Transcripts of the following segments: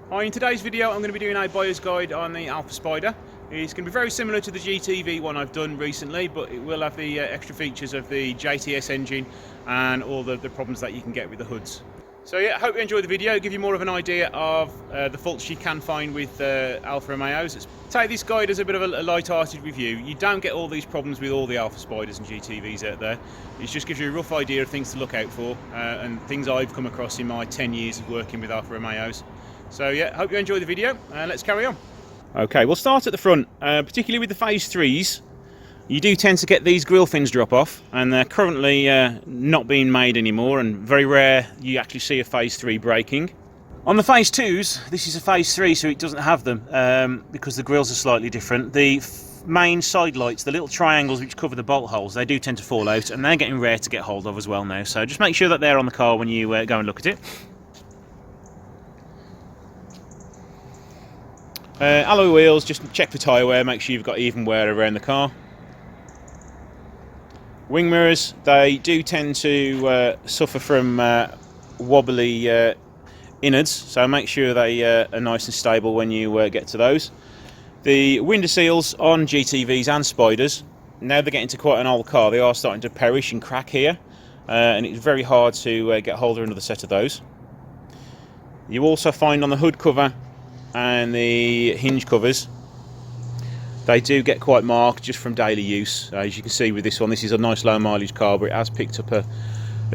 Hi, in today's video I'm going to be doing a buyer's guide on the Alfa Spider. It's going to be very similar to the GTV one I've done recently, but it will have the extra features of the JTS engine and all the problems that you can get with the hoods. So yeah, I hope you enjoy the video, give you more of an idea of the faults you can find with Alfa Romeos. Take this guide as a bit of a light-hearted review. You don't get all these problems with all the Alfa Spiders and GTVs out there. It just gives you a rough idea of things to look out for and things I've come across in my 10 years of working with Alfa Romeos. So yeah, hope you enjoy the video. Let's carry on. Okay, we'll start at the front, particularly with the Phase 3s. You do tend to get these grille fins drop off, and they're currently not being made anymore, and very rare you actually see a Phase 3 breaking. On the Phase 2s, this is a Phase 3, so it doesn't have them because the grills are slightly different. The main side lights, the little triangles which cover the bolt holes, they do tend to fall out, and they're getting rare to get hold of as well now. So just make sure that they're on the car when you go and look at it. Alloy wheels, just check for tyre wear, make sure you've got even wear around the car. Wing mirrors, they do tend to suffer from wobbly innards, so make sure they are nice and stable when you get to those. The window seals on GTVs and Spiders, now they're getting to quite an old car, they are starting to perish and crack here, and it's very hard to get hold of another set of those. You also find on the hood cover and the hinge covers, they do get quite marked just from daily use. As you can see with this one, this is a nice low mileage car, but it has picked up a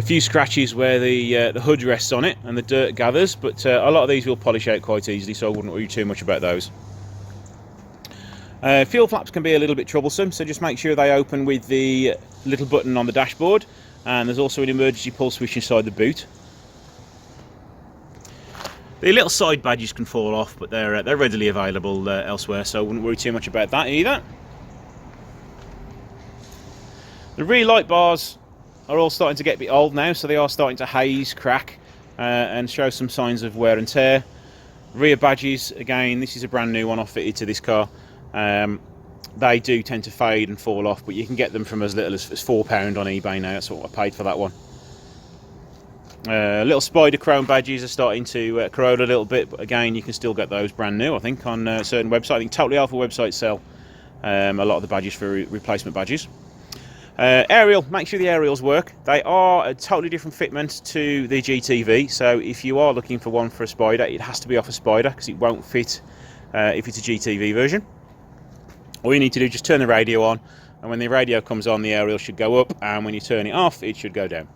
few scratches where the hood rests on it and the dirt gathers, but a lot of these will polish out quite easily, so I wouldn't worry too much about those. Fuel flaps can be a little bit troublesome, so just make sure they open with the little button on the dashboard, and there's also an emergency pull switch inside the boot. The little side badges can fall off, but they're readily available elsewhere, so I wouldn't worry too much about that either. The rear light bars are all starting to get a bit old now, so they are starting to haze, crack, and show some signs of wear and tear. Rear badges, again, this is a brand new one I fitted to this car. They do tend to fade and fall off, but you can get them from as little as £4 on eBay now. That's what I paid for that one. Little Spider chrome badges are starting to corrode a little bit, but again, you can still get those brand new, I think, on certain websites. I think Totally Alpha websites sell a lot of the badges for replacement badges. Aerial, make sure the aerials work. They are a totally different fitment to the GTV, so if you are looking for one for a Spider, it has to be off a Spider because it won't fit if it's a GTV version. All you need to do is just turn the radio on, and when the radio comes on, the aerial should go up, and when you turn it off, it should go down.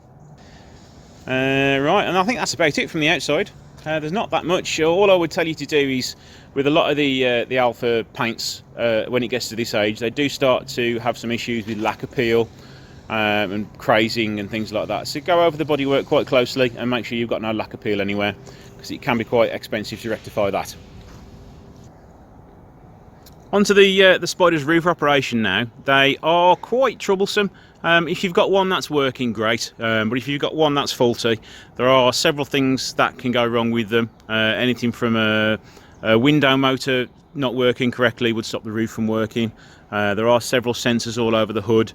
Right, and I think that's about it from the outside. There's not that much. All I would tell you to do is, with a lot of the Alpha paints, when it gets to this age, they do start to have some issues with lack of peel and crazing and things like that. So go over the bodywork quite closely and make sure you've got no lack of peel anywhere, because it can be quite expensive to rectify that. Onto the Spider's roof operation now. They are quite troublesome. If you've got one that's working, great, but if you've got one that's faulty, there are several things that can go wrong with them. Anything from a window motor not working correctly would stop the roof from working. There are several sensors all over the hood.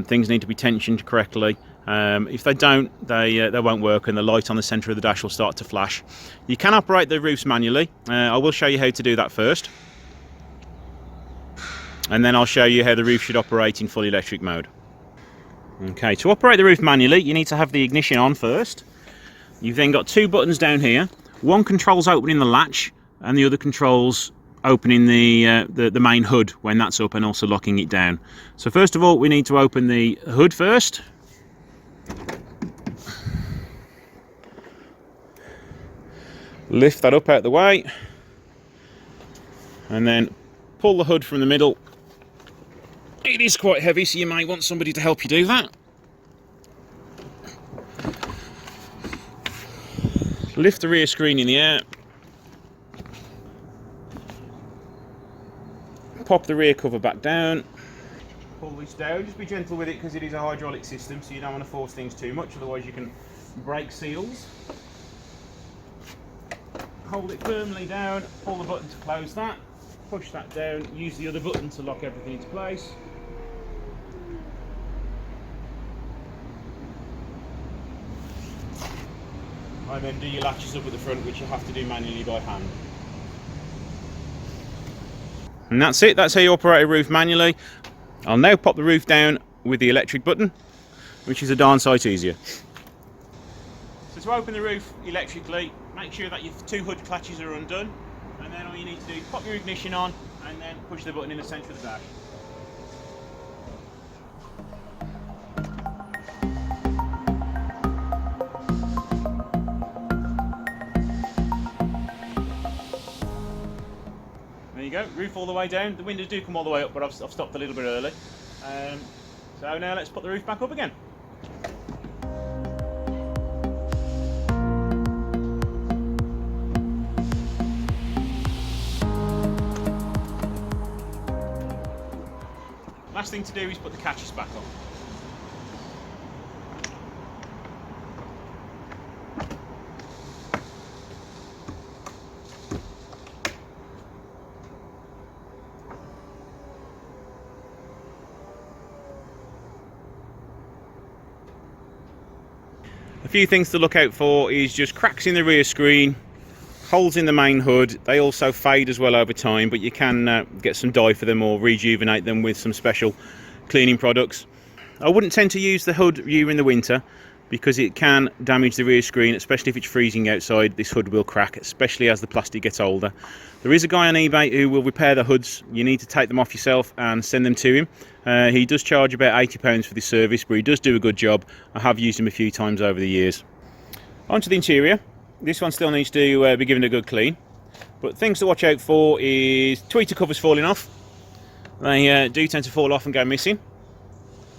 Things need to be tensioned correctly. If they don't, they won't work, and the light on the centre of the dash will start to flash. You can operate the roofs manually. I will show you how to do that first, and then I'll show you how the roof should operate in full electric mode. Okay, to operate the roof manually, you need to have the ignition on first. You've then got two buttons down here. One controls opening the latch, and the other controls opening the main hood when that's up, and also locking it down. So first of all, we need to open the hood first. Lift that up out the way, and then pull the hood from the middle. It is quite heavy, so you may want somebody to help you do that. Lift the rear screen in the air. Pop the rear cover back down. Pull this down. Just be gentle with it because it is a hydraulic system, so you don't want to force things too much, otherwise you can break seals. Hold it firmly down, pull the button to close that. Push that down, use the other button to lock everything into place. and then do your latches up at the front, which you have to do manually by hand. And that's it, that's how you operate a roof manually. I'll now pop the roof down with the electric button, which is a darn sight easier. So to open the roof electrically, make sure that your two hood clutches are undone, and then all you need to do is pop your ignition on and then push the button in the centre of the dash. There you go, roof all the way down. The windows do come all the way up, but I've stopped a little bit early. So now let's put the roof back up again. Last thing to do is put the catches back on. A few things to look out for is just cracks in the rear screen, holes in the main hood. They also fade as well over time, but you can get some dye for them or rejuvenate them with some special cleaning products. I wouldn't tend to use the hood view in the winter because it can damage the rear screen, especially if it's freezing outside. This hood will crack, especially as the plastic gets older. There is a guy on eBay who will repair the hoods. You need to take them off yourself and send them to him. He does charge about £80 for this service, but he does do a good job. I have used him a few times over the years. Onto the interior. This one still needs to be given a good clean, but things to watch out for is tweeter covers falling off. They do tend to fall off and go missing,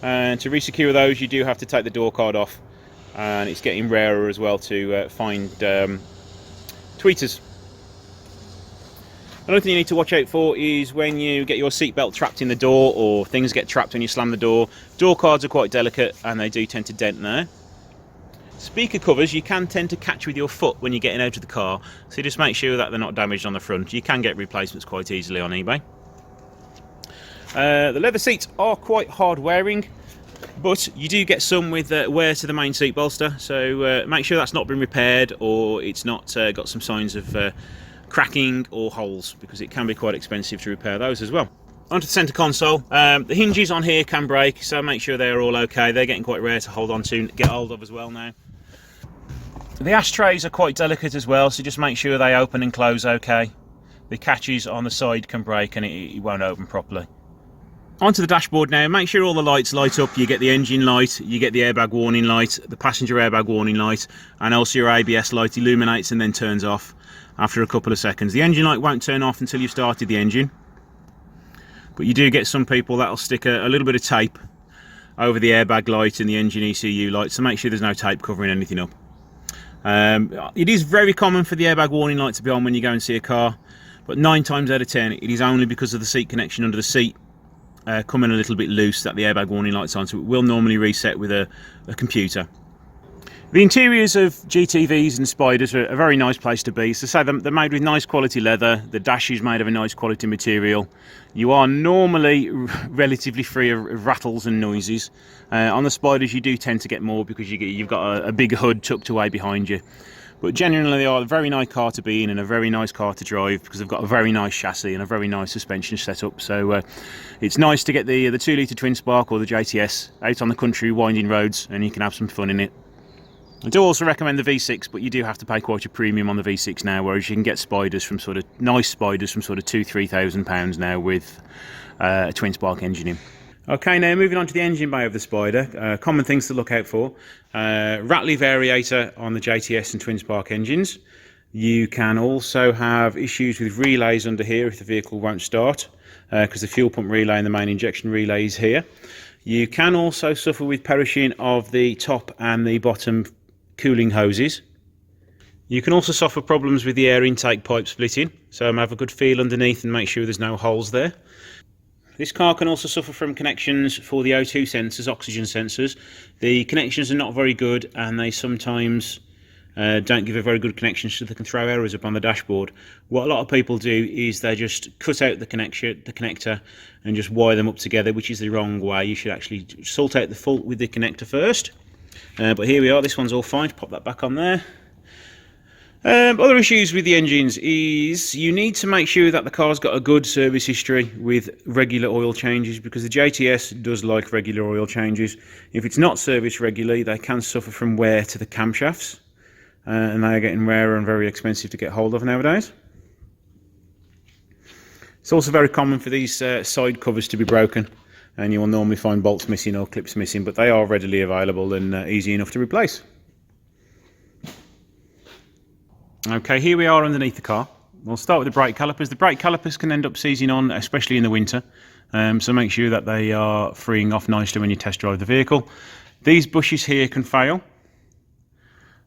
and to re-secure those you do have to take the door card off, and it's getting rarer as well to find tweeters. Another thing you need to watch out for is when you get your seatbelt trapped in the door, or things get trapped when you slam the door. Door cards are quite delicate and they do tend to dent there. Speaker covers you can tend to catch with your foot when you're getting out of the car, so just make sure that they're not damaged on the front. You can get replacements quite easily on eBay. The leather seats are quite hard wearing, but you do get some with wear to the main seat bolster, so make sure that's not been repaired or it's not got some signs of cracking or holes, because it can be quite expensive to repair those as well. Onto the centre console. The hinges on here can break, so make sure they're all okay. They're getting quite rare to hold on to, get hold of as well now. The ashtrays are quite delicate as well, so just make sure they open and close okay. The catches on the side can break and it won't open properly. Onto the dashboard now. Make sure all the lights light up. You get the engine light, you get the airbag warning light, the passenger airbag warning light, and also your ABS light illuminates and then turns off after a couple of seconds. The engine light won't turn off until you've started the engine, but you do get some people that'll stick a little bit of tape over the airbag light and the engine ECU light, so make sure there's no tape covering anything up. It is very common for the airbag warning light to be on when you go and see a car, but 9 times out of 10 it is only because of the seat connection under the seat coming a little bit loose that the airbag warning light's on, so it will normally reset with a computer. The interiors of GTVs and Spyders are a very nice place to be. So say they're made with nice quality leather, the dash is made of a nice quality material. You are normally relatively free of rattles and noises. On the Spyders you do tend to get more because you've got a big hood tucked away behind you. But generally they are a very nice car to be in and a very nice car to drive because they've got a very nice chassis and a very nice suspension setup. So it's nice to get the 2 litre twin spark or the JTS out on the country winding roads and you can have some fun in it. I do also recommend the V6, but you do have to pay quite a premium on the V6 now, whereas you can get Spyders from sort of nice Spyders from sort of £2,000–3,000 now with a twin spark engine in. Okay, now moving on to the engine bay of the Spyder. Common things to look out for: rattly variator on the JTS and twin spark engines. You can also have issues with relays under here if the vehicle won't start, because the fuel pump relay and the main injection relay is here. You can also suffer with perishing of the top and the bottom cooling hoses. You can also suffer problems with the air intake pipe splitting, so have a good feel underneath and make sure there's no holes there. This car can also suffer from connections for the O2 sensors, oxygen sensors. The connections are not very good and they sometimes don't give a very good connection, so they can throw errors up on the dashboard. What a lot of people do is they just cut out the connector and just wire them up together, which is the wrong way. You should actually sort out the fault with the connector first. But here we are, this one's all fine. Pop that back on there. Other issues with the engines is you need to make sure that the car's got a good service history with regular oil changes, because the JTS does like regular oil changes. If it's not serviced regularly, they can suffer from wear to the camshafts, and they are getting rarer and very expensive to get hold of nowadays. It's also very common for these side covers to be broken, and you will normally find bolts missing or clips missing, but they are readily available and easy enough to replace. Okay, here we are underneath the car. We'll start with the brake calipers. The brake calipers can end up seizing on, especially in the winter, so make sure that they are freeing off nicely when you test drive the vehicle. These bushes here can fail,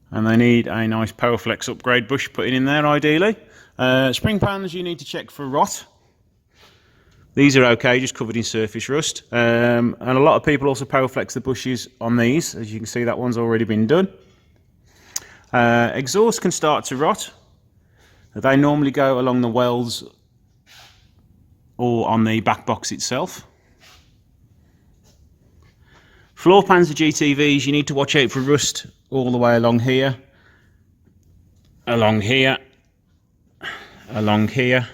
and they need a nice Powerflex upgrade bush put in there ideally. Spring pans you need to check for rot. These are okay, just covered in surface rust, and a lot of people also Powerflex the bushes on these. As you can see, that one's already been done. Exhaust can start to rot. They normally go along the welds or on the back box itself. Floor pans of GTVs, you need to watch out for rust all the way along here, along here, along here,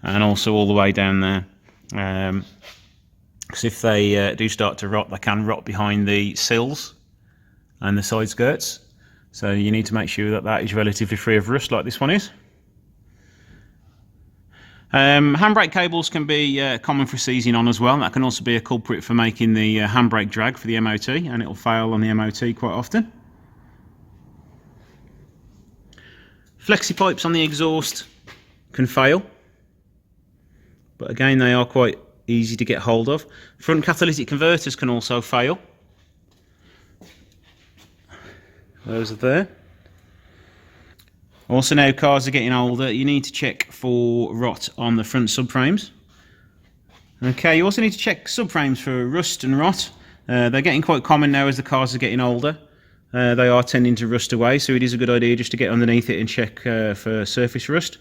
and also all the way down there. Because if they do start to rot, they can rot behind the sills and the side skirts. So you need to make sure that that is relatively free of rust, like this one is. Handbrake cables can be common for seizing on as well. That can also be a culprit for making the handbrake drag for the MOT, and it will fail on the MOT quite often. Flexi pipes on the exhaust can fail, but again they are quite easy to get hold of. Front catalytic converters can also fail. Those are there. Also, now cars are getting older, you need to check for rot on the front subframes. Okay, you also need to check subframes for rust and rot. They're getting quite common now as the cars are getting older. They are tending to rust away, so it is a good idea just to get underneath it and check for surface rust.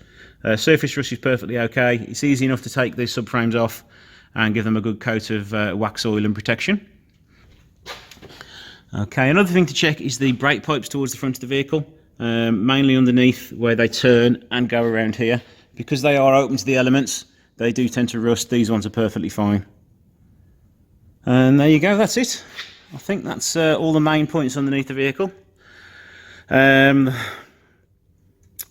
Surface rust is perfectly okay. It's easy enough to take these subframes off and give them a good coat of wax oil and protection. Okay, another thing to check is the brake pipes towards the front of the vehicle, mainly underneath where they turn and go around here. Because they are open to the elements, they do tend to rust. These ones are perfectly fine. And there you go, that's it. I think that's all the main points underneath the vehicle. Well,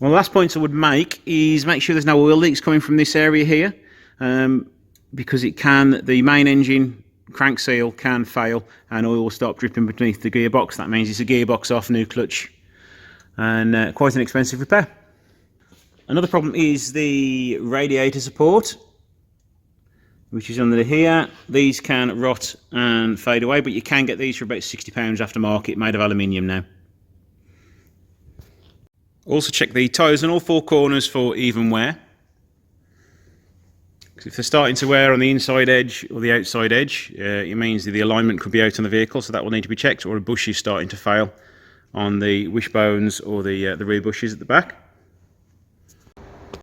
the last point I would make is make sure there's no oil leaks coming from this area here, because the main engine crank seal can fail and oil will stop dripping beneath the gearbox. That means it's a gearbox off, new clutch, and quite an expensive repair. Another problem is the radiator support, which is under here. These can rot and fade away, but you can get these for about £60 aftermarket, made of aluminium now. Also check the tyres on all four corners for even wear. If they're starting to wear on the inside edge or the outside edge, it means that the alignment could be out on the vehicle, so that will need to be checked, or a bush is starting to fail on the wishbones or the rear bushes at the back.